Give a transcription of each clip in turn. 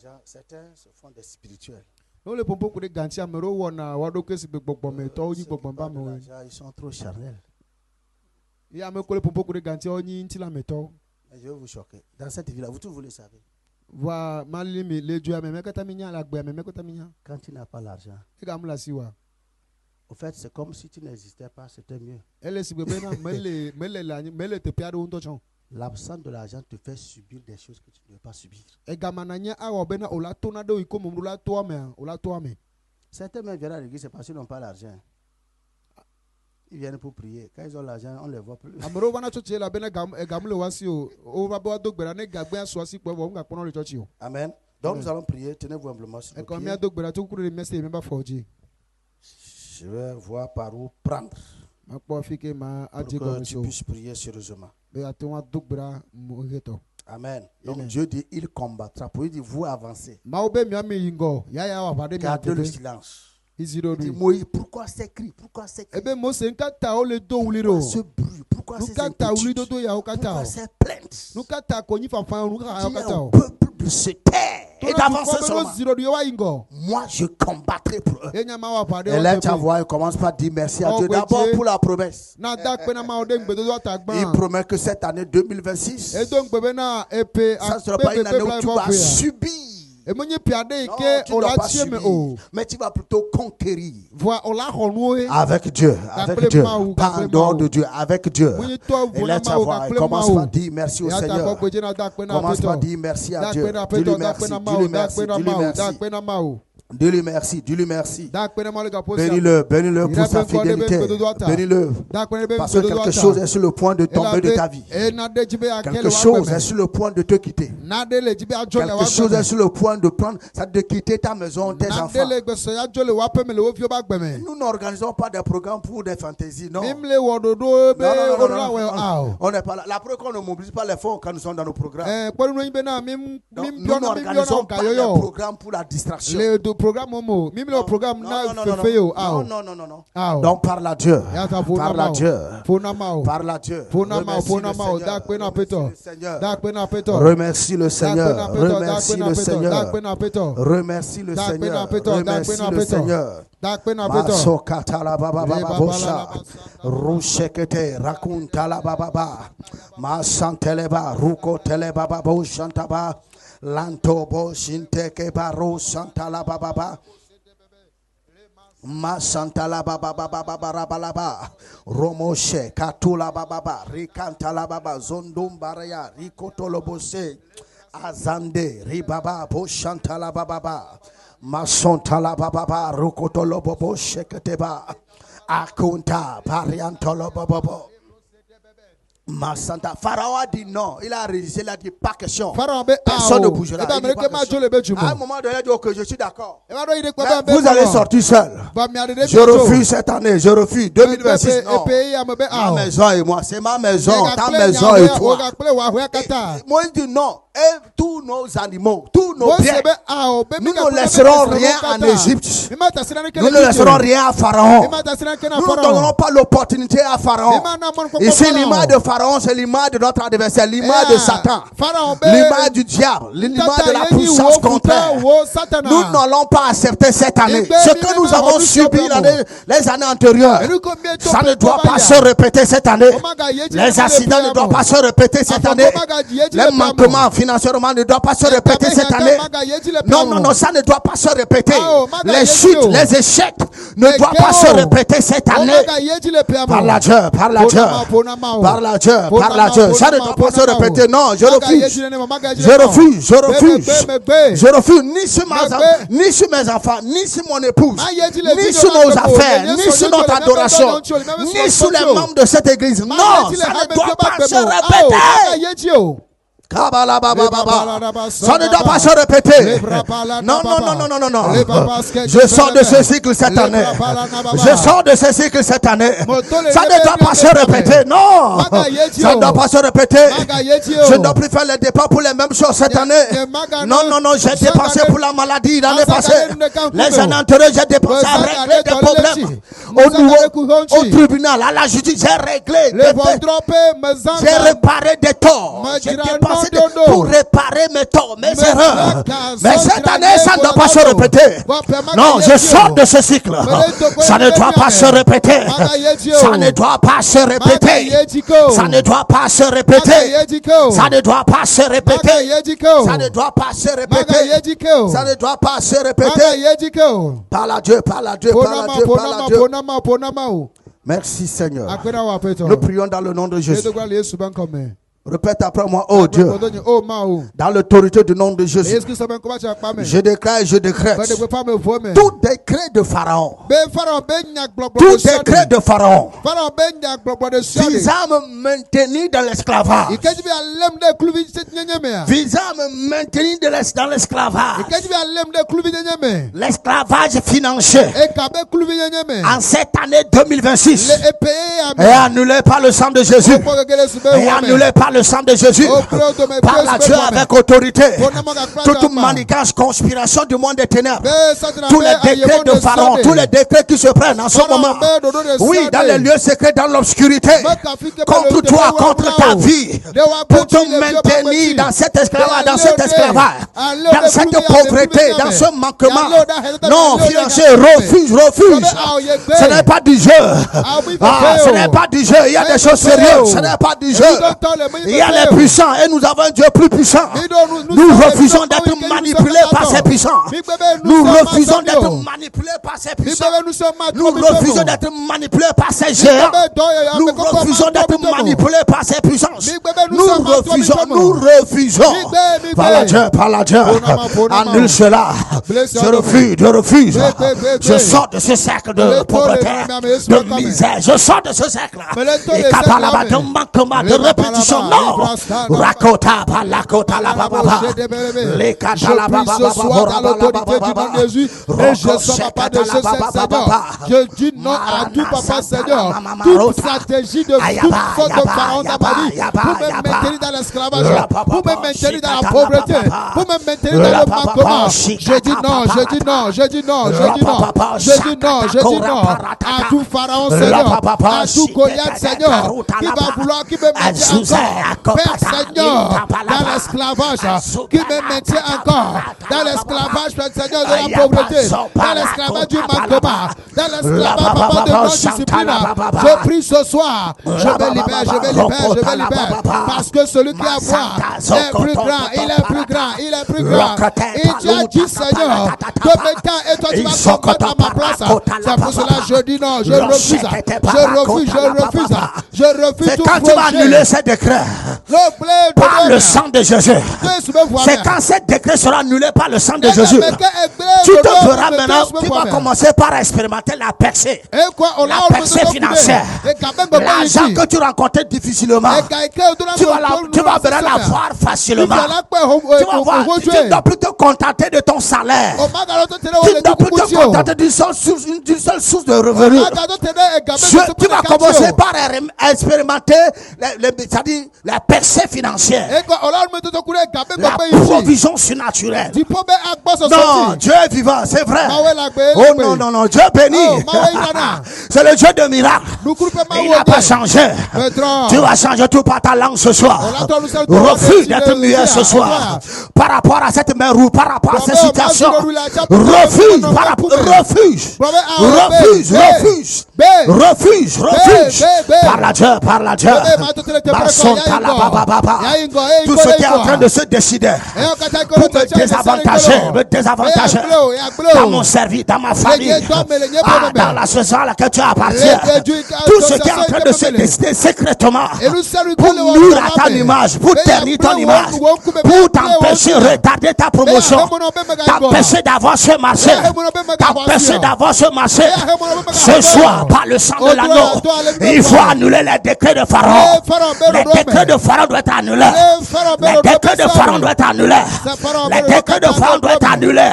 l'argent, certains se font des spirituels. Ils sont trop charnels. Mais je vais vous choquer. Dans cette vie-là, vous le savez. Quand tu n'as pas l'argent, au fait, c'est comme si tu n'existais pas, c'était mieux. L'absence de l'argent te fait subir des choses que tu ne veux pas subir. Certains même viennent à l'église, c'est parce qu'ils n'ont pas l'argent. Ils viennent pour prier. Quand ils ont l'argent, on ne les voit plus. Amen. Donc nous allons prier. Tenez-vous humblement sur vos pieds. Je vais voir par où prendre pour que tu puisses prier sérieusement. Amen. Donc Dieu dit, il combattra. Pour lui dire, vous avancez. Gardez le silence. Il dit, Moïse, pourquoi ces cris? Pourquoi ces cris? Pourquoi ce bruit? Pourquoi ces inquiétudes? Pourquoi ces plaintes? Dis au peuple de se taire et d'avancer seulement. Moi, je combattrai pour eux. Et là, ta voix, commence par dire merci à Dieu. D'abord pour la promesse. Il promet que cette année 2026, ça ne sera pas une année où tu vas subir. Non, tu ne dois pas subir, mais tu vas plutôt conquérir avec Dieu, pas en dehors de Dieu, avec Dieu. Et là, ta voix, commence par dire merci au Seigneur. Commence par dire merci à Dieu. Dis-lui merci, dis-lui merci, dis-lui merci. Dis-lui merci, dis-lui merci. Bénis-le, bénis-le pour sa fidélité. Bénis-le. Parce que quelque chose est sur le point de tomber de ta vie. Quelque chose est sur le point de te quitter. Quelque chose est sur le point de prendre, de quitter ta maison, tes enfants. Nous n'organisons pas des programmes pour des fantaisies, non. Non. On n'est pas là. La preuve qu'on ne mobilise pas les fonds quand nous sommes dans nos programmes. Nous n'organisons pas des programmes pour la distraction. Non. Donc parle à Dieu. Parle à Dieu. Parle à Dieu. Remercie le Seigneur. Remercie le Seigneur. Remercie le Seigneur. Remercie le Seigneur. Maso katala baba baba bosha. Rushekete rakuntala baba baba. Masanteleba ruko teleba baba boshantaba. Lantobo shinteke baro santala bababa. Ma santala bababa barabalaba. Romoshe katula bababa. Rikantala baba zondum baraya. Rikotolobose. Azande ribaba boshantala bababa. Masontala bababa. Rukotolobobo sheketeba. Akunta pariantolo bababo. Pharaon a dit non, il a résisté, il a dit pas question. Personne ne bougera. À un moment donné, il a dit ok, je suis d'accord. Vous allez sortir seul. Je refuse cette année, je refuse 2026. Non. Ma maison et moi, c'est ma maison, ta maison et toi. Moi, il dit non. Et tous nos animaux, tous nos biens, nous ne laisserons rien en Égypte. Nous ne laisserons rien à Pharaon. Nous ne donnerons pas l'opportunité à Pharaon. Ici, l'image de Pharaon, c'est l'image de notre adversaire, l'image de Satan, l'image du diable, l'image de la puissance contraire. Nous n'allons pas accepter cette année. Ce que nous avons subi les années antérieures, ça ne doit pas se répéter cette année. Les accidents ne doivent pas se répéter cette année. Les manquements financièrement ne doit pas se répéter cette année. Non, ça ne doit pas se répéter. Les chutes, les échecs ne doivent pas se répéter cette année. Parle à Dieu, parle à Dieu, parle à Dieu, parle à Dieu. Ça ne doit pas se répéter. Non, je refuse. Je refuse, je refuse. Je refuse ni sur mes enfants, ni sur mon épouse, ni sur nos affaires, ni sur notre adoration, ni sur les membres de cette église. Non, ça ne doit pas se répéter. Ça ne doit pas se répéter. Non. Je sors de ce cycle cette année. Je sors de ce cycle cette année. Ça ne doit pas se répéter. Non. Ça ne doit pas se répéter. Je ne dois plus faire les dépenses pour les mêmes choses cette année. Non. J'ai dépensé pour la maladie l'année passée. Les années antérieures, j'ai dépensé à régler des problèmes. Au tribunal, à la justice, j'ai réglé. J'ai réparé des torts. J'ai dépensé pour réparer mes torts, mes erreurs. Mais cette année, ça ne doit pas se répéter. Non, je sors de ce cycle. Ça ne doit pas se répéter. Ça ne doit pas se répéter. Ça ne doit pas se répéter. Ça ne doit pas se répéter. Ça ne doit pas se répéter. Ça ne doit pas se répéter. Parle à Dieu, parle à Dieu, parle à Dieu, parle à Dieu. Merci Seigneur. Nous prions dans le nom de Jésus. Répète après moi, oh Dieu, dans l'autorité du nom de Jésus, je déclare et je décrète tout décret de Pharaon, tout décret de Pharaon visant à me maintenir dans l'esclavage, visant à me maintenir dans l'esclavage, l'esclavage financier en cette année 2026 est annulé par le sang de Jésus, est annulé par le sang de Jésus. Parle à Dieu avec autorité. Toute manigance, conspiration du monde des ténèbres, tous les décrets de Pharaon, tous les décrets qui se prennent en ce moment, oui, dans les lieux secrets, dans l'obscurité, contre toi, contre ta vie, pour te maintenir dans cet esclavage, dans cette pauvreté, dans ce manquement. Non, financier, refuse. Ce n'est pas du jeu. Ce n'est pas du jeu. Il y a des choses sérieuses. Ce n'est pas du jeu. Il y a les puissants et nous avons un Dieu plus puissant. Nous refusons d'être manipulés par ces puissants. Nous refusons d'être manipulés par ces puissants. Nous refusons d'être manipulés par ces géants. Nous refusons d'être manipulés par ces puissances. Nous refusons. Par la Dieu. Annule cela. Je refuse. Je sors de ce cercle de pauvreté, de misère. Je sors de ce cercle. Et kabalaba de manquement, de répétition. Non. Rakota, palakota, la baba. Les katala baba. Dans l'autorité du nom de Jésus. Et je sors pas de ce Seigneur. Je dis non à tout papa Seigneur. Toute stratégie de toute faute de Pharaon dans ma vie. Pour me maintenir dans l'esclavage. Pour me maintenir dans la pauvreté. Pour me maintenir dans le manquement. Je dis non. À tout Pharaon Seigneur. À tout Goliath Seigneur. Qui va vouloir, qui me maintient encore. Père Seigneur, dans l'esclavage, qui me maintient encore dans l'esclavage, Père Seigneur, de la pauvreté, dans l'esclavage du manquement, dans l'esclavage, papa, de non-discipline. Je prie ce soir, je me libère, parce que celui qui a foi est plus grand, il est plus grand. Et tu as dit, Seigneur, que maintenant, et toi, tu vas combattre à ma place. C'est pour cela que je dis non, je refuse tout quand tu vas annuler ces décrets par le sang de Jésus, c'est quand ces décrets seront annulés par le sang de Jésus, tu te feras maintenant, tu vas commencer par expérimenter la percée financière. L'argent que tu rencontrais difficilement, tu vas vraiment l'avoir facilement. Tu vas voir, tu ne dois plus te contenter de ton salaire. Tu ne dois plus te contenter d'une seule source de revenus. Tu vas commencer par expérimenter la percée financière, la provision surnaturelle. Non, Dieu est vivant, c'est vrai. Oh non, Dieu bénit. C'est le Dieu de miracles. Il n'a pas changé. Tu vas changer tout par ta langue ce soir. Refuse d'être muet ce soir par rapport à cette mer rouge, par rapport à cette situation. Refuse. Par la Dieu. Tout ce qui est en train de se décider pour me désavantager dans mon service, dans ma famille, dans la saison à laquelle tu appartiens. Tout ce qui est en train de se décider secrètement pour nuire à ton image, pour ternir ton image, pour t'empêcher de retarder ta promotion, t'empêcher d'avoir ce marché, ce soir, par le sang de l'agneau, il faut annuler les décrets de Pharaon. Les décrets de Pharaon doivent être annulés. Les décrets de Pharaon doivent être annulés. Les décrets de Pharaon l'argent doit être annulé.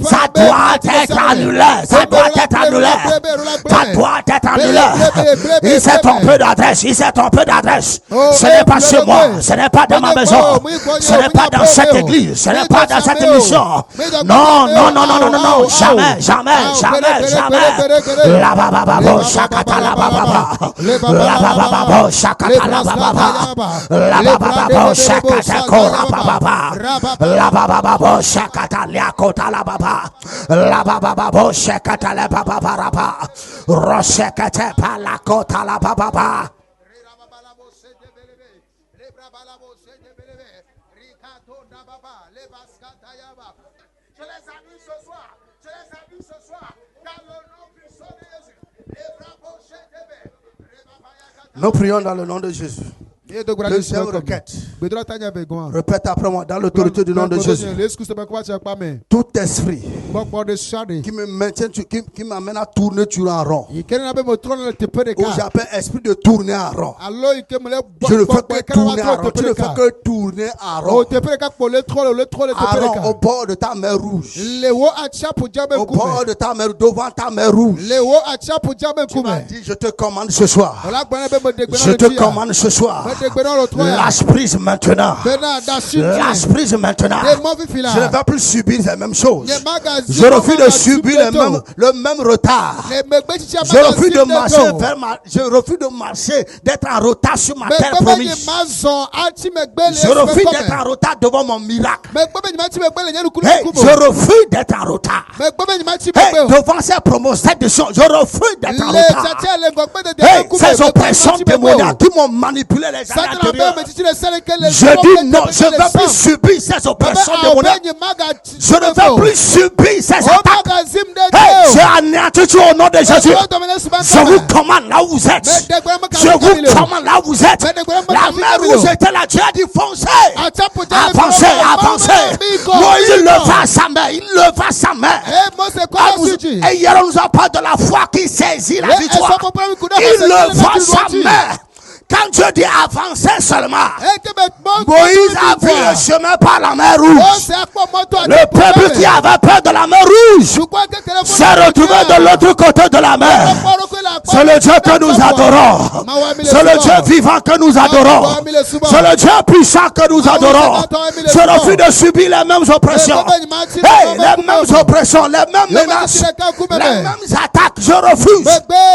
Ça doit être annulé. Ça doit être annulé. Ça doit être annulé. Il s'est trompé d'adresse. Il s'est trompé d'adresse. Ce n'est pas chez moi. Ce n'est pas dans ma maison. Ce n'est pas dans cette église. Ce n'est pas dans cette émission. Non, non, non, non, non, non, non. Jamais, jamais, jamais, jamais. La baba bo shakata la baba. La baba bo shakata la baba. La baba bo shakata kora baba. La baba bo shakata liakota la baba. La baba bo shakata la baba baba. Roshakata pa la kota la baba. Nous prions dans le nom de Jésus. Deuxième requête. Répète après moi dans l'autorité du nom de Jésus. Tout esprit qui me maintient, qui m'amène à tourner toujours en rond. Ou j'appelle esprit de tourner en rond. Je ne fais que tourner en rond. Tu ne fais que tourner en rond. Au bord de ta mer rouge. Au bord de ta mer, devant ta mer rouge. Tu m'as dit, je te commande ce soir. Je te commande ce soir. Lâche prise maintenant. Lâche prise maintenant. Je ne vais plus subir les mêmes choses. Je refuse de subir le même retard. Je refuse de marcher je refuse de marcher, d'être en retard sur ma terre promise. Je refuse d'être en retard devant mon miracle. Je refuse d'être en retard. Devant ces promotions, je refuse d'être en retard. Ces oppressions démoniaques qui m'ont manipulé les années antérieures. Je dis non, je ne vais plus subir ces oppressions démoniaques. Je ne vais plus subir ces attaques. J'ai anéanti tout au nom de Jésus. Je vous commande là où vous êtes. Je vous commande là où vous êtes. La mer rouge était là. Dieu a dit foncez. Avancez, avancez. Moïse leva sa main. Il leva sa main. Et hier on nous a parlé de la foi qui saisit la victoire. Il leva sa main. Quand Dieu dit avancer seulement, Moïse a pris le chemin par la mer rouge. Le peuple qui avait peur de la mer rouge s'est retrouvé de l'autre côté de la mer. C'est le Dieu que nous adorons. C'est le Dieu vivant que nous adorons. C'est le Dieu puissant que nous adorons. Je refuse de subir les mêmes oppressions. Les mêmes oppressions, les mêmes menaces, les mêmes attaques. Je refuse.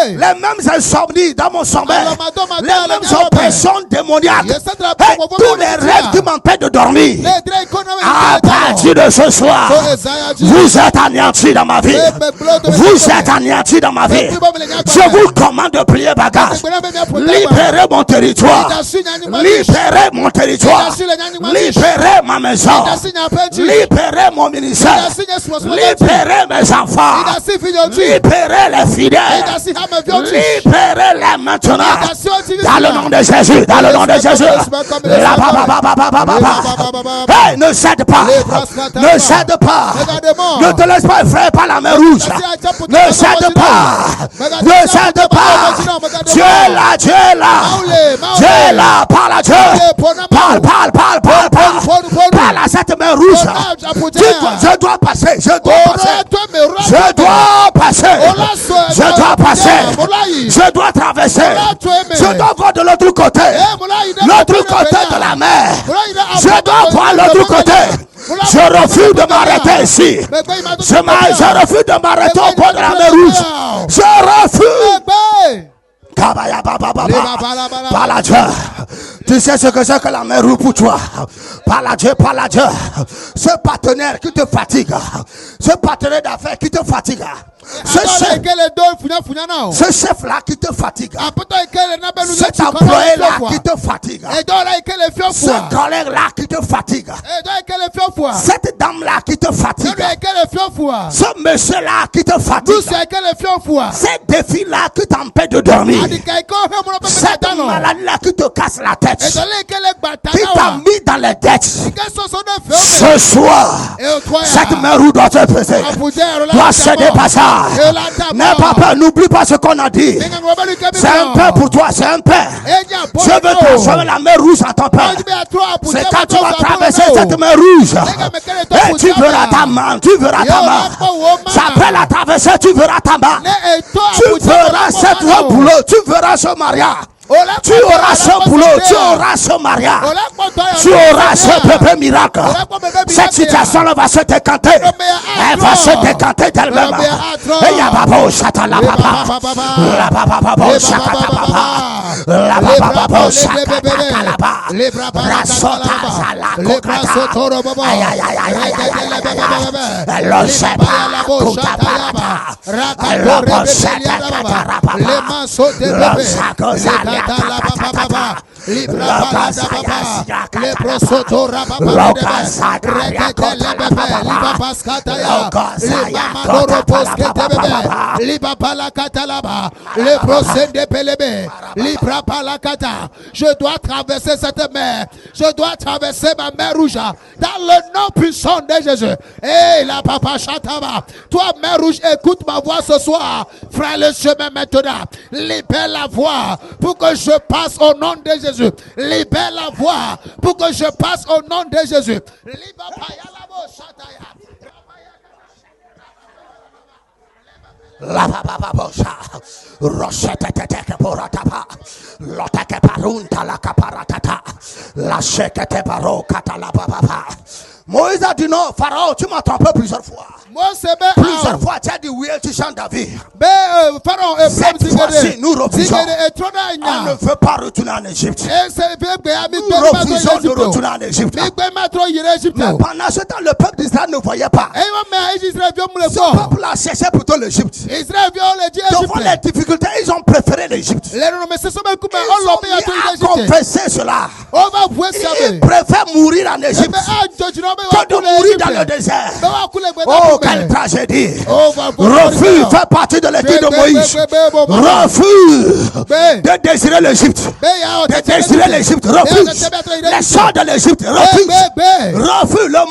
Les mêmes insomnies dans mon sommeil. Les mêmes oppressions démoniaques. Tous les rêves qui m'empêchent de dormir. À partir de ce soir, vous êtes anéantis dans ma vie. Vous êtes anéantis dans ma vie. Je vous commande de prier bagage. Libérez mon territoire. Libérez mon territoire. Libérez ma maison. Libérez mon ministère. Libérez mes enfants. Libérez les fidèles. Libérez-les maintenant. Dans le nom de Jésus. Dans le nom de Jésus. Hey, ne cède pas. Ne cède pas. Ne te laisse pas effrayer par la mer rouge. Ne cède pas. Ne cède pas. Dieu est là. Dieu est là. Dieu est là. Parle à Dieu. Parle. Parle à cette mer rouge. Je dois passer. Je dois passer. Je dois passer. Je dois passer. Je dois traverser. Je dois voir de l'autre côté. L'autre côté de la mer. Je dois voir l'autre côté. Je refuse de m'arrêter ici. Je refuse de m'arrêter au bord de la mer rouge. Je refuse. Parle à Dieu. Tu sais ce que c'est que la mer rouge pour toi. Parle à Dieu, parle à Dieu. Ce partenaire qui te fatigue. Ce partenaire d'affaires qui te fatigue. Ce chef-là qui te fatigue. Cet employé-là qui te fatigue. Ce collègue-là qui te fatigue. Cette dame-là qui te fatigue. Ce monsieur-là qui te fatigue. Ces défis-là qui t'empêchent de dormir. Cette maladie-là qui te casse la tête. dettes, qui t'a mis dans les dettes, ce soir, cette mer rouge doit te peser, doit se dépasser. N'aie pas peur, n'oublie pas ce qu'on a dit. C'est un père pour toi, c'est un père. Je veux transformer la mer rouge en ton père. C'est quand tu vas traverser cette mer rouge, et tu verras ta main, tu verras ta main. Après la traversée, tu verras ta main. Tu verras cette boulot, tu verras ce mariage. Tu auras ce boulot, tu auras ce mariage, tu auras ce bébé miracle. Cette situation-là va se décanter. Elle va se décanter d'elle-même. Et yababo chata la papa, la papa chata papa, la papa chata kalaba, la sota la kokata, aïe aïe aïe aïe aïe, le seba kutabata, le bosseta katarapa, le sakozali. Je dois traverser cette mer. Je dois traverser ma mer rouge dans le nom puissant de Jésus. Hey, la papa chataba. Toi, mer rouge, écoute ma voix ce soir. Frère, le chemin maintenant. Libère la voix pour que je passe au nom de Jésus. Libère la voix pour que je passe au nom de Jésus. La baba bosa, rochette tete poratapa, loteke parunta la caparatata, la chekete barokata la baba. Moïse a dit non, Pharaon, tu m'as trompé plusieurs fois. Plusieurs fois, tu as dit oui et tu chantes David. Cette fois-ci, nous refusons. On ne veut pas retourner en Égypte. Nous refusons de retourner en Égypte. Mais pendant ce temps, le peuple d'Israël ne voyait pas. Ce peuple a cherché plutôt l'Égypte. Devant les difficultés, ils ont préféré l'Égypte. Ils ont mis à confesser cela. Ils préfèrent mourir en Égypte que de mourir dans le désert. Oh, quelle tragédie. Refus fait partie de l'équipe de Moïse. Refus de désirer l'Égypte. De désirer l'Égypte. Refus les sorts de l'Égypte. Refus. Refus le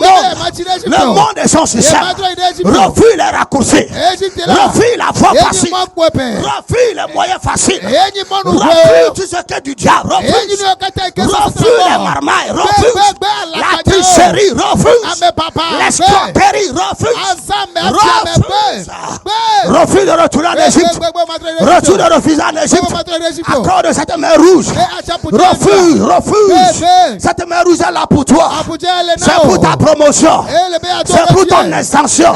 monde et son système. Refus les raccourcis. Refus la voie facile. Refus les moyens faciles. Refus tout ce qui est du diable. Refus les marmailles. Refus la tricherie. Refuse l'escroquerie, refuse de retourner en Égypte, refuse de refuser en Égypte à cause de cette mer rouge. Refuse. Cette mer rouge est là pour toi. C'est pour ta promotion, c'est pour ton extension,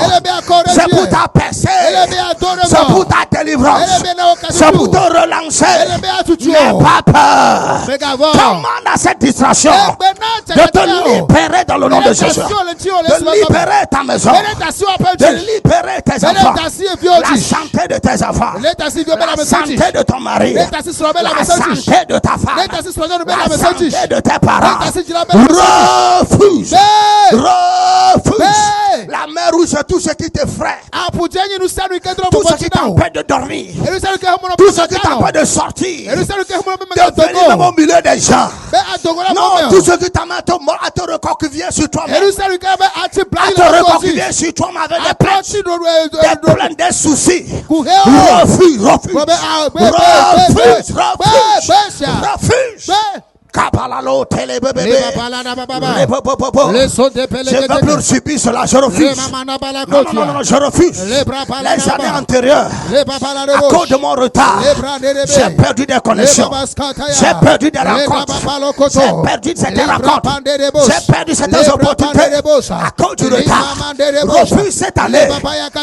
c'est pour ta percée, c'est pour ta délivrance, c'est pour te relancer. N'aie pas peur. Commande à cette distraction de te libérer dans le nom de Jésus, de libérer ta maison, de libérer tes enfants, la santé de tes enfants, la santé de ton mari, la santé de ta femme, la santé de tes parents. Refuse la mer rouge, tout ce qui t'effraie, tout ce qui t'empêche de dormir, tout ce qui t'empêche de sortir, de venir même au milieu des gens. Non, tout ce qui t'amène à te recoquiller sur toi-même, à te recoquiller sur toi-même avec des plaintes, des soucis. Refuse. Kabalalo télé bébé. Je ne veux plus subir cela, je refuse. Non, je refuse. Les années antérieures, à cause de mon retard, j'ai perdu des connexions, j'ai perdu des rencontres, j'ai perdu cette rencontre, j'ai perdu cette opportunité à cause du retard. Refuse cette année.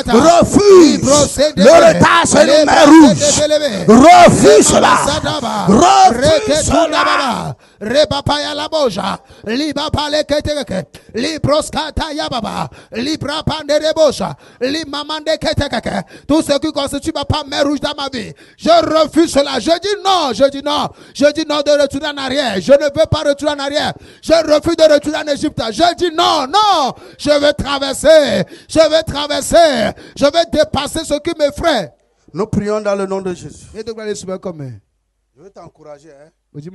Refuse le retard, c'est le mer rouge. Refuse cela. Refuse cela. Rebapaya la boja, liba pale keteke, libroskata yababa, libra pande rebosha, limamande keteke. Tout ce qui constitue ma part mer rouge dans ma vie, je refuse cela. Je dis non de retourner en arrière. Je ne veux pas retourner en arrière. Je refuse de retourner en Égypte. Je dis non. Je vais traverser. Je vais dépasser ce qui m'effraie. Nous prions dans le nom de Jésus. Je vais t'encourager. Il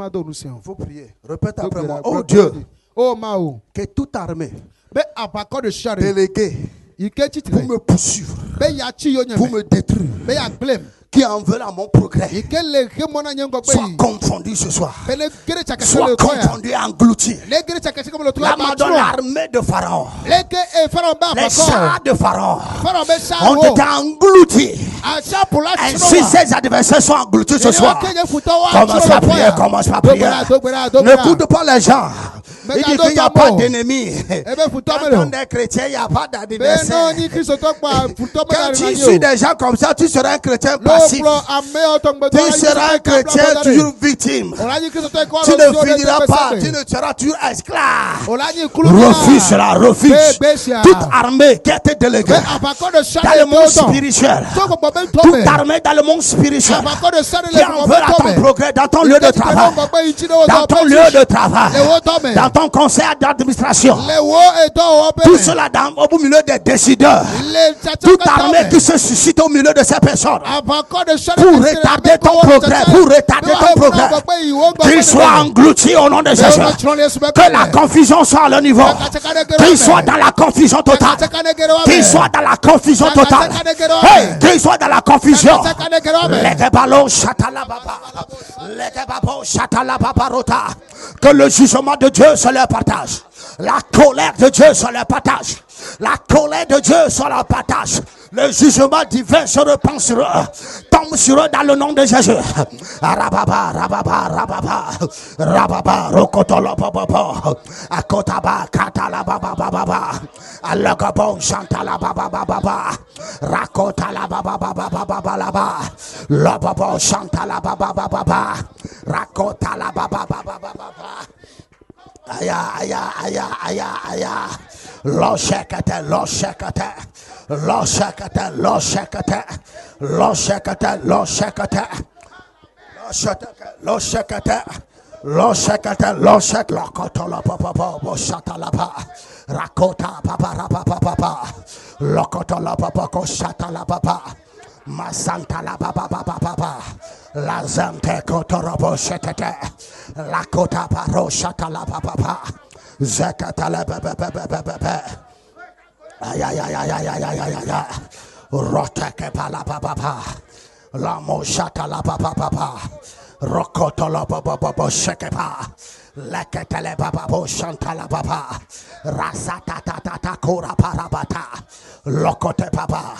faut prier. Répète après moi. Oh Dieu. Oh Mao. Que toute armée déléguée pour me poursuivre, pour me détruire, qui en veulent à mon progrès, soit confondu ce soir, soit confondu, englouti. L'armée de Pharaon, les chars de Pharaon ont été engloutis. Ainsi ses adversaires sont engloutis ce soir. Commence à prier, commence à prier. N'écoute pas les gens. Il dit qu'il n'y a pas d'ennemis. Quand on est chrétien, il n'y a pas d'adversaire. Quand tu suis des gens comme ça, tu seras un chrétien passif. Tu seras un chrétien toujours victime. Tu ne finiras pas. Tu ne seras toujours esclave. Refuse cela, refuse. Toute armée qui a été déléguée dans le monde spirituel. Toute armée dans le monde spirituel qui en veut à ton progrès dans ton lieu de travail. Dans ton lieu de travail. Dans ton conseil d'administration. Tout cela au milieu des décideurs. Toute armée qui se suscite au milieu de ces personnes. Pour retarder ton progrès. Pour retarder ton progrès. Qu'ils soient engloutis au nom de Jésus. Que la confusion soit à leur niveau. Qu'ils soient dans la confusion totale. Qu'ils soient dans la confusion totale. Qu'ils soient dans la confusion. Que le jugement de Dieu se leur partage. La colère de Dieu se leur partage. La colère de Dieu se leur partage. Le jugement divin se répand sur eux. Tombe sur eux dans le nom de Jésus. Rababa, rababa, rababa. Rababa, rokotolo, bababa. Akotaba, katala, bababa, baba. Alagabon, chantala, bababa, baba. Rakotala, bababa, baba, baba. Lababo, chantala, bababa, baba. Rakotala, bababa, baba. Aya, aya, aya, aya, aya. Lo shekete, lo shekete. Lo shekete, lo shekete. Lo shekete, lo shekete. Lo shekete, lo shekete. Lo shekete, lo shekete. Lokoto la papa, bo shata la pa. Rakota papa, papa, papa. Lokoto la papa, ko shata la papa. Masanta la papa, papa, papa. La zante kotorobo shetete. La kota paro shata la papa. Zekata la bebe. Ay ay ay ay ay ay ay ay ay. Roteke pa la papa. La mo shata la papa. Rokoto la papa shekepa. Lekete le papa bo shanta la papa. Rasata ta ta ta kora parabata. Lokote papa.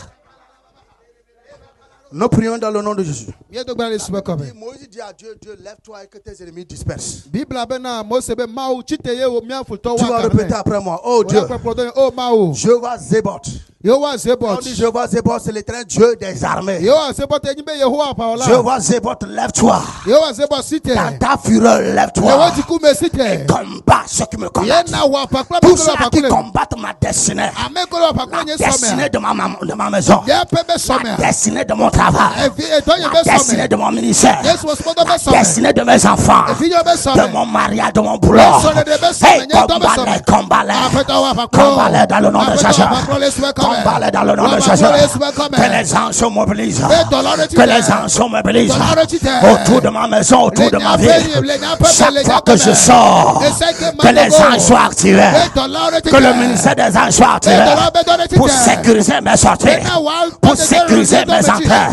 Nous prions dans le nom de Jésus. Moïse dit à Dieu, Dieu, lève-toi et que tes ennemis dispersent. Tu vas répéter après moi. Oh Dieu, je vois Zébot. On dit je vois Zébot, c'est l'éternel Dieu des armées. Je vois Zébot, lève-toi. Dans ta fureur, lève-toi. Et combat ceux qui me combattent. Tous ceux qui combattent ma destinée. La destinée de ma maison. La destinée de mon travail. La destinée de mon ministère. La destinée de mes enfants. De mon mariage, de mon boulot. Hey, combat-les dans le nom de Jésus. Combat-les dans le nom de Jésus. Que les anges se mobilisent. Que les anges se mobilisent. Autour de ma maison, autour de ma vie. Chaque fois que je sors, que les anges soient activés. Que le ministère des anges soit activé. Pour sécuriser mes sorties. Pour sécuriser mes entrées.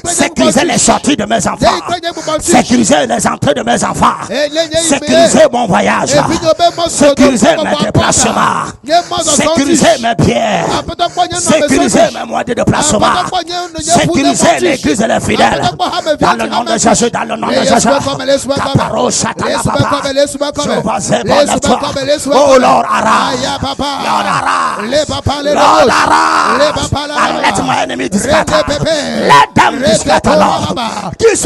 Sécuriser les sorties de mes enfants. Sécuriser les entrées de mes enfants. Sécuriser mon voyage. Sécuriser mes déplacements. Sécuriser mes pieds. Sécuriser mes moyens de déplacement. Sécuriser l'église et les fidèles. Dans le nom de Jésus, dans le nom de Jésus. Oh Lord, Lord, and let my enemy scatter. Let them scatter, Lord. Qu'ils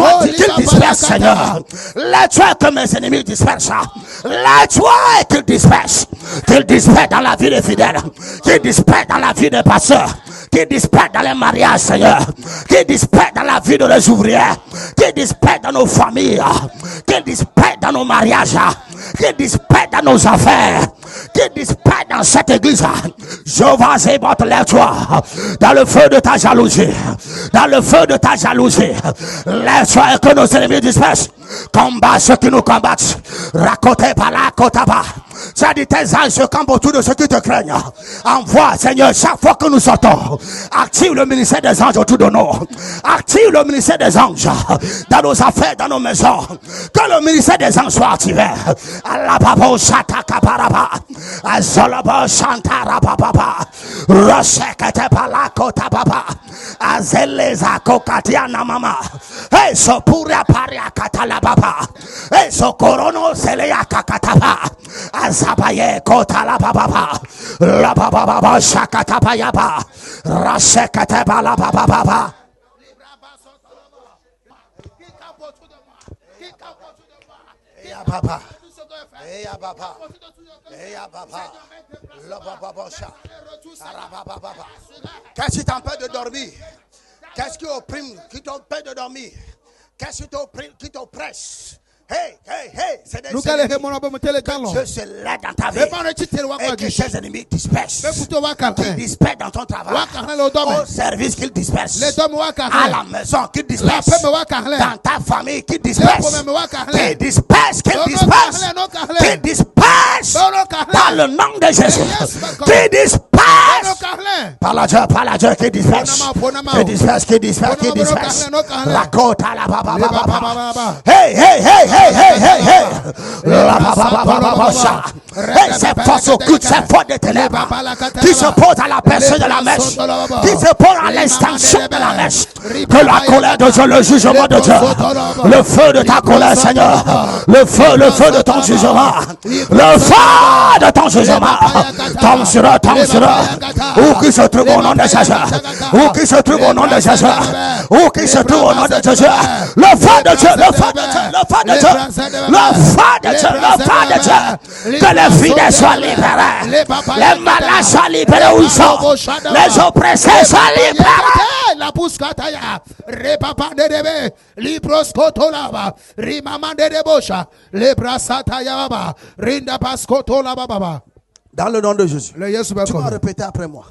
dispersent, Seigneur. Laisse-toi que mes ennemis dispersent. Laisse-toi qu'ils dispersent. Qu'ils dispersent dans la vie des fidèles. Qu'ils dispersent dans la vie des pasteurs. Qu'ils dispersent dans les mariages, Seigneur. Qu'ils dispersent dans la vie de les ouvriers. Qu'ils dispersent dans nos familles. Qu'ils dispersent dans nos mariages. Qu'ils dispersent dans nos affaires. Qu'ils dispersent dans cette église. Jéhovah Zébot, lève-toi dans le feu de ta jalousie. Dans le feu de ta jalousie. Lève-toi et que nos ennemis dispersent. Combat ceux qui nous combattent. Racoté par la Kotaba. Ça dit tes anges se campent autour de ceux qui te craignent. Envoie, Seigneur, chaque fois que nous sortons. Active le ministère des anges autour de nous. Active le ministère des anges dans nos affaires, dans nos maisons. Que le ministère des anges soit activé. Alababo Shataka Paraba. Azolabo Shantara Papa. Rosekete Palakota Papa. Azeleza Kokatiana Mama. Hey, so Puria Paria Katala Papa. Hey, so Corono Selea Kakatapa. Azabaye Kotala Papa. La Papa Shakatapayaba. Rasekete Bala Papa. Papa. Papa. Papa. Qu'est-ce qui t'empêche de dormir? Qu'est-ce qui opprime, qui t'empêche de dormir? Qu'est-ce qui t'oppresse? Hey, c'est des ennemis. Dieu se lève dans ta vie et que ces ennemis dispersent. Qu'ils dispersent dans ton travail, au service qu'ils dispersent, à la maison qu'ils dispersent, dans ta famille qu'ils dispersent, qu'ils dispersent, dans le nom de Jésus, qu'ils dispersent par la Dieu, qu'ils dispersent, la côte à la baba. Hey, ces forces occultes, ces forces de ténèbres qui se posent à la personne de la mèche, qui se posent à l'extension de la mèche. Que la colère de Dieu, le jugement de Dieu, le feu de ta colère, Seigneur, le feu de ton jugement, le feu de ton jugement, tombe sur eux, où qui se trouve au nom de Jésus, où qui se trouve au nom de Jésus, où qui se trouve au nom de Jésus, le feu de Dieu, le feu de Dieu, le feu de Dieu. Le feu de Dieu, que les fidèles soient libérés, les malades soient libérés où ils sont, les oppressés soient libérés. La pouskataya, repapa de debe, liproskotolaba, rimama de debosha, lebrasataya, rinda paskotolaba baba. Dans le nom de Jésus. Tu vas répéter après moi.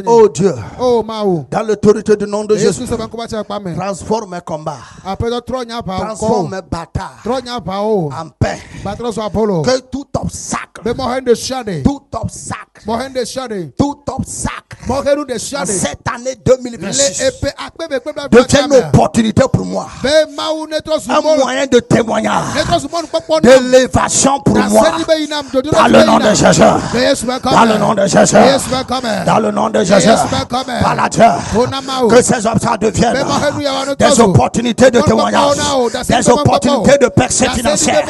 Oh Dieu. Dans l'autorité du nom de Jésus. Transforme mes combats. Transforme mes batailles en paix. Que tout obstacle. En cette année 2026 devient une opportunité pour moi. Un moyen de témoignage. D'élévation pour moi. Dans le nom de Jésus. Dans le nom de Jésus, dans le nom de Jésus, par la Dieu, que ces obstacles deviennent des opportunités de témoignage, des opportunités de percée financière,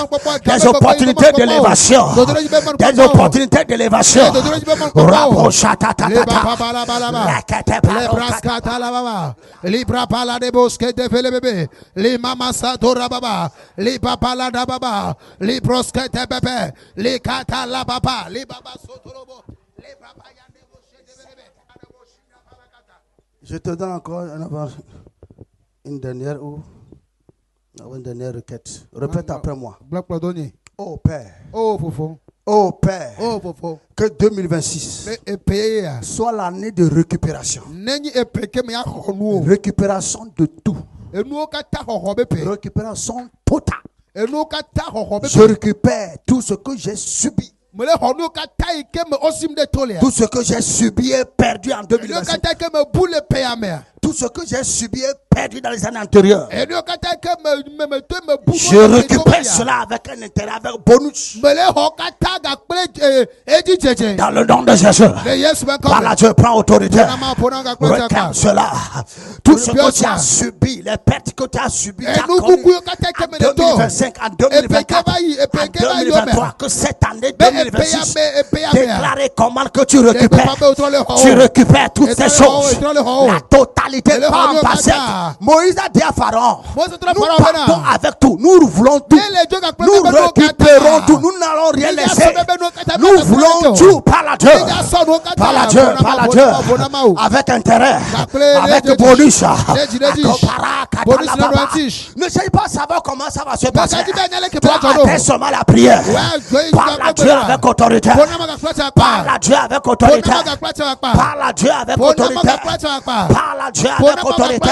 des opportunités d'élévation, des opportunités d'élévation. Libra pala de bosque de felebebe, li mama satora baba, li papa la da baba, li broske de bebe, li kata la baba, li baba sotorobo, li baba yande bosque de bebe. Je te donne encore une dernière requête. Répète après moi. Oh Père. Oh Fofo. Oh Père, que 2026 soit l'année de récupération. Récupération de tout. Récupération totale. Je récupère tout ce que j'ai subi. Tout ce que j'ai subi est perdu en 2026. Tout ce que j'ai subi est perdu dans les années antérieures. Je récupère cela avec un intérêt, avec bonus. Dans le nom de Jésus. Par là, Dieu prend autorité. Réclame cela. Tout ce que tu as subi, les pertes que tu as subies, en 2025, en 2024, en 2023, que cette année 2026, déclaré comment que tu récupères. Tu récupères toutes ces choses. La totalité. Moïse a dit à Pharaon, nous partons avec tout, nous voulons tout, nous récupérons tout, nous n'allons rien laisser, nous voulons tout par la Dieu, avec intérêt, avec bonus. Ne sais pas savoir comment ça va se passer. Toi, attends seulement la prière. Par la Dieu avec autorité. Par la Dieu avec autorité. Par la Dieu avec autorité. Par la Dieu avec autorité.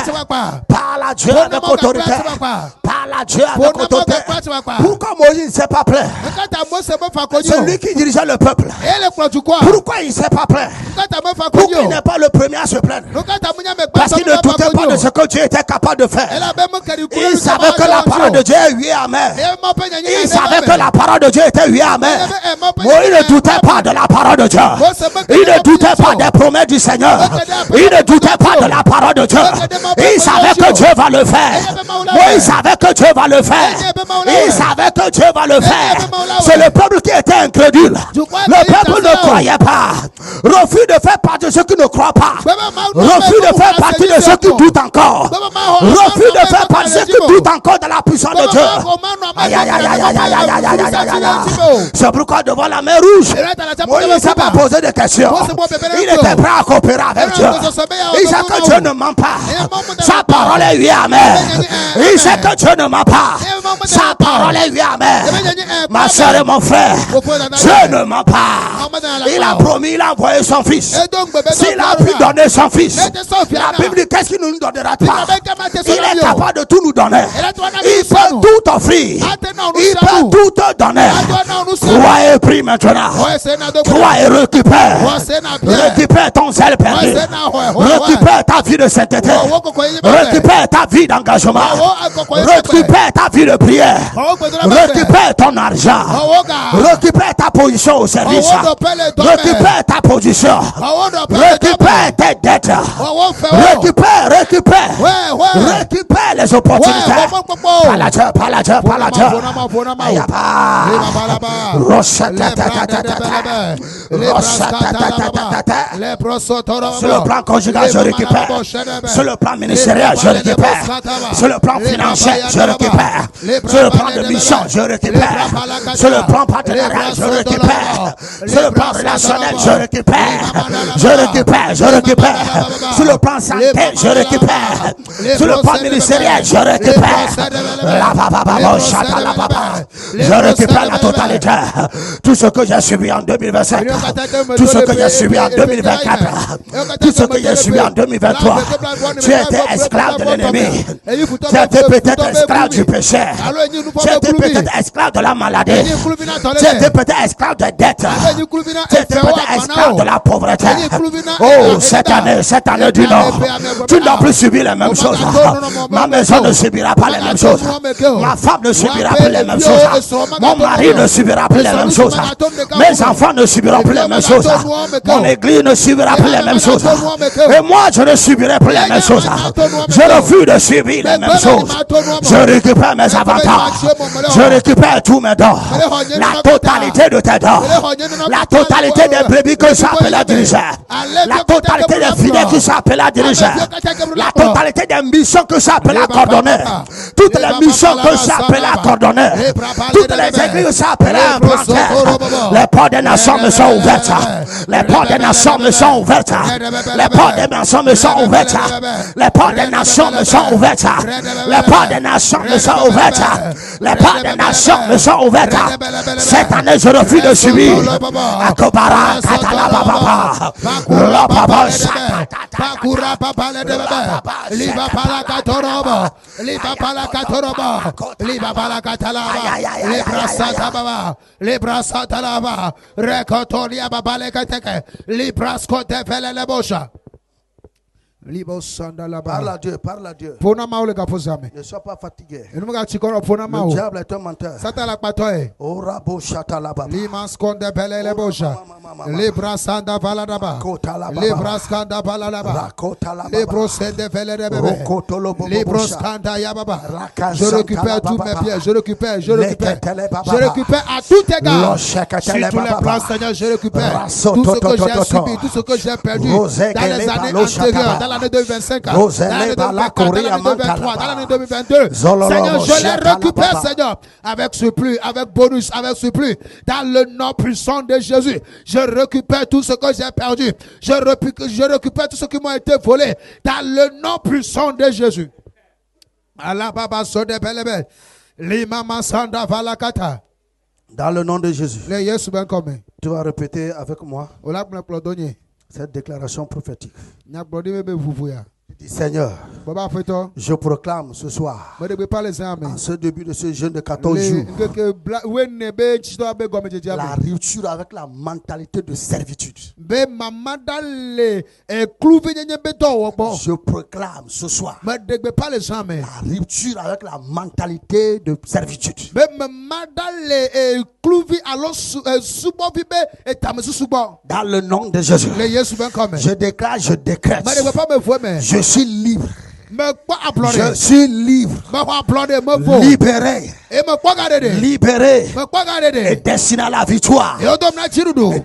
Par la Dieu avec autorité. Par parle à Dieu avec autorité. Pourquoi Moïse ne s'est pas plaint? Celui qui dirigeait le peuple. Pourquoi il ne s'est pas plaint? Pourquoi il n'est pas le premier à se plaindre? Parce qu'il ne doutait pas de ce que Dieu était capable de faire. Il savait que la parole de Dieu est oui, amen. Il savait que la parole de Dieu était oui, amen. Moïse ne doutait pas de la parole de Dieu. Il ne doutait pas des promesses du Seigneur. Il ne doutait pas de la parole de Dieu. Il savait que Dieu va le faire. Moïse savait que Dieu va le faire. Il savait que Dieu va le faire. C'est le peuple qui était incrédule. Le peuple ne croyait pas. Refus de faire partie de ceux qui ne croient pas. Refus de faire partie de ceux qui doutent encore. Refus de faire partie de ceux qui doutent encore de la puissance de Dieu. Aïe, aïe, aïe, aïe, aïe, aïe, aïe, aïe, aïe. C'est pourquoi devant la mer rouge, Moïse ne s'est pas posé de questions. Il était prêt à coopérer avec Dieu. Il sait que Dieu ne ment pas. Sa parole est oui, amen. Il sait que Dieu ne ment pas. Sa parole est oui, amen. Ma soeur et mon frère, Dieu ne ment pas. Il a promis, il a envoyé son fils. S'il a pu donner son fils, la Bible dit qu'est-ce qu'il ne nous donnera pas? Il est capable de tout nous donner. Il peut tout offrir. Il peut tout te donner. Crois et prie maintenant. Crois et récupère. Récupère ton zèle perdu. Récupère ta vie de sainteté. Récupère ta vie d'engagement. Récupère ta vie de prière. Récupère ton argent. Récupère ta position au service. Récupère ta position. Récupère tes dettes. Récupère les opportunités. Palaja. Sur le plan conjugal, je récupère. Sur le plan ministériel, je récupère. Sur le plan financier, je récupère. Sur le plan de mission, je récupère. Sur le plan partenarial, je récupère. Sur le plan relationnel, je récupère. Je récupère. Sur le plan santé, je récupère. Sur le plan ministériel, je récupère. Je récupère la totalité. Tout ce que j'ai subi en 2027, tout ce que j'ai subi en 2024, tout ce que j'ai subi en 2023, tu étais esclave de l'ennemi. Tu étais peut-être esclave du péché. Tu étais peut-être esclave de la maladie. Tu étais peut-être esclave de dette. Tu étais peut-être esclave de la pauvreté. Oh, cette année du Nord, tu ne dois plus subir les mêmes choses. Ma maison ne subira pas les mêmes choses. Ma femme ne subira plus les mêmes choses. Mon mari ne subira plus les mêmes choses. Mes enfants ne subiront plus les mêmes choses. Mon église ne subira plus les mêmes choses. Et moi, je ne subirai plus les mêmes choses. Je refuse de subir les mêmes choses. Je récupère mes avantages. Je récupère tous mes dons. La totalité de tes dons. La totalité des brebis que j'ai appelé à diriger. La totalité des fidèles que j'ai appelé à diriger. La totalité des missions que j'ai appelé à coordonner. Toutes les missions que j'ai appelé à coordonner. Toutes les églises que j'ai appelé à implanter. Les portes des nations me sont ouvertes. Les portes des nations me sont ouvertes. Les portes des nations me sont ouvertes. Les portes des nations me sont ouvertes. Les portes des nations me sont ouvertes. Les portes des nations me sont ouvertes. Cette année, je refuse de subir. Akobara, Katalababa, Lopaba, Pakura, Papa, Liba Palakatoroba, Liba Palakatoroba, Liba Palakatalaba, Libra Satababa, Libra Satalaba, Recotolia Babalekateke, Libra Scote Pelebosha. Parle à Dieu, parle à Dieu. Ne sois pas fatigué. Le diable est un menteur. Orabo Shatalaba. Limaskonde Pelele Bosha. Libra Sanda Valadaba. Libra Skanda Valadaba. Libro Sende Velede Bebe. Libro Skanda Yababa. Je récupère tous mes pieds. Je récupère. Je récupère à tout égard. Sur tous les plans, Seigneur, je récupère tout ce que j'ai subi, tout ce que j'ai perdu dans les années antérieures, dans l'année 2025, dans l'année 2024, dans l'année 2023, dans l'année 2022. Seigneur, je les récupère, Seigneur, avec surplus, avec bonus, avec surplus, dans le nom puissant de Jésus. Je récupère tout ce que j'ai perdu. Je récupère tout ce qui m'a été volé, dans le nom puissant de Jésus. Dans le nom de Jésus. Tu vas répéter avec moi cette déclaration prophétique. Dis, Seigneur, Je proclame ce soir, en ce début de ce jeûne de 14 jours, la rupture avec la mentalité de servitude. Je proclame ce soir la rupture avec la mentalité de servitude. Dans le nom de Jésus, je déclare, je décrète, je suis libre. Je suis libre, libéré, et destiné à la victoire.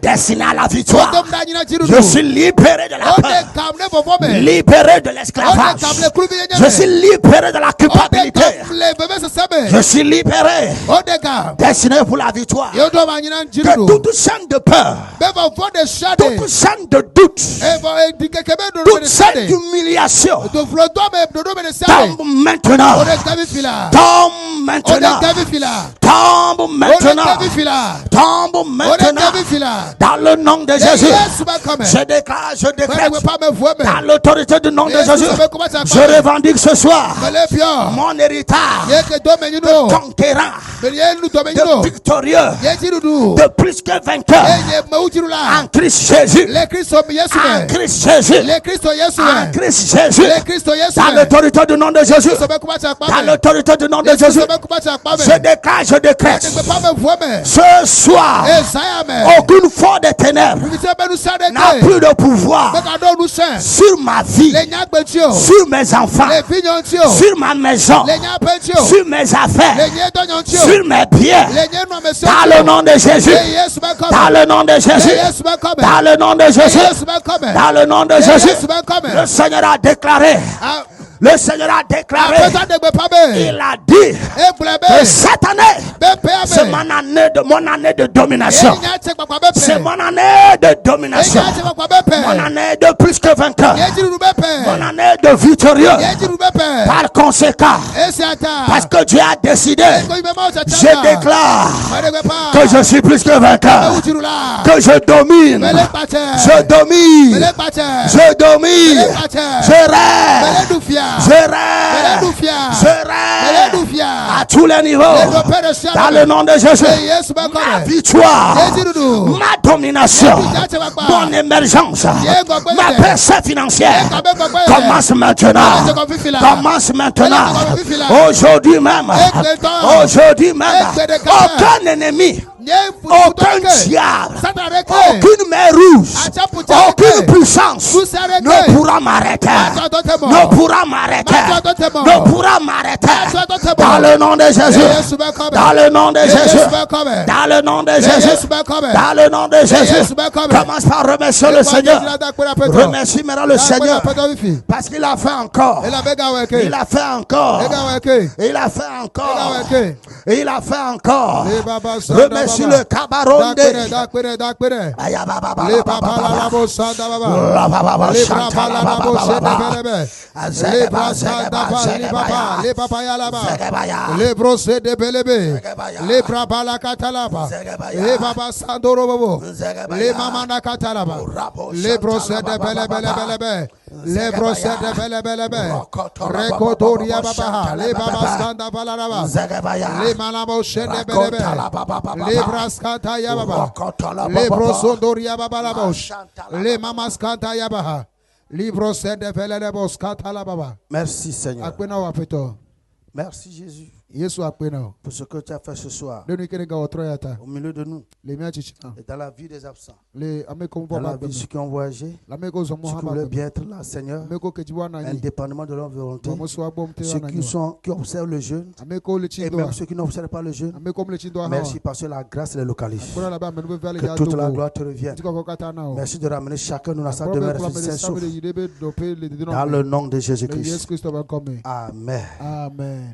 Destiné à la victoire. Je suis libéré de la peur, libéré de l'esclavage. Je suis libéré de la culpabilité. Je suis libéré, destiné pour la victoire. Que toute chaîne de peur, toute chaîne de doute, toute chaîne d'humiliation tombe maintenant. Tombe maintenant. Tombe maintenant. Tombe maintenant. Dans le nom de Jésus, je déclare, je décrète, dans l'autorité du nom de Jésus, je revendique ce soir mon héritage de conquérant, de victorieux, de plus que vainqueur en Christ Jésus. En Christ Jésus. En Christ Jésus. Dans l'autorité du nom de Jésus. Dans l'autorité du nom de Jésus. Je déclare, je décrète. Ce soir, aucune force des ténèbres n'a plus de pouvoir sur ma vie, sur mes enfants, sur ma maison, sur mes affaires, sur mes biens. Dans le nom de Jésus. Dans le nom de Jésus. Dans le nom de Jésus. Dans le nom de Jésus. Le Seigneur a déclaré. Le Seigneur a déclaré, il a dit que cette année, c'est mon année de domination. C'est mon année de domination. Mon année de plus que vainqueur. Mon année de victorieux. Par conséquent, parce que Dieu a décidé, je déclare que je suis plus que vainqueur. Que je domine. Je domine. Je domine. Je rêve. Je rêve à tous les niveaux. Dans le nom de Jésus, ma victoire, ma domination, mon émergence, ma percée financière commence maintenant. Commence maintenant. Aujourd'hui même. Aujourd'hui même. Aucun ennemi, aucun diable, aucune mer rouge, aucune puissance ne pourra m'arrêter. Ne pourra m'arrêter. Ne pourra m'arrêter. Dans le nom de Jésus. Dans le nom de Jésus. Dans le nom de Jésus. Dans le nom de Jésus. Commence par remercier le Seigneur. Remercie maintenant le Seigneur. Parce qu'il a fait encore. Il a fait encore. Il a fait encore. Il a fait encore. Remercie le cabaron de les brosses de Belebe, les Brabala Catalaba, les Baba Sandoro, les Mamana Catalaba, les brosses de Belebe, les brosses de Belebe, Recotoria Baba, les Baba Sanda Balaraba, les Manabo Shende Belebe, les Brascata Yababa, les Brosondoria Babalabosh, les Mamascata Yabaha. Merci Seigneur. Merci Jésus pour ce que tu as fait ce soir au milieu de nous et dans la vie des absents, dans la vie de ceux qui ont voyagé, ceux qui voulaient bien être là, Seigneur, indépendamment de leur volonté, ceux qui observent le jeûne et même ceux qui n'observent pas le jeûne. Merci parce que la grâce les localise. Que toute la gloire te revienne. Merci de ramener chacun de sa demeure dans le nom de Jésus-Christ. Amen.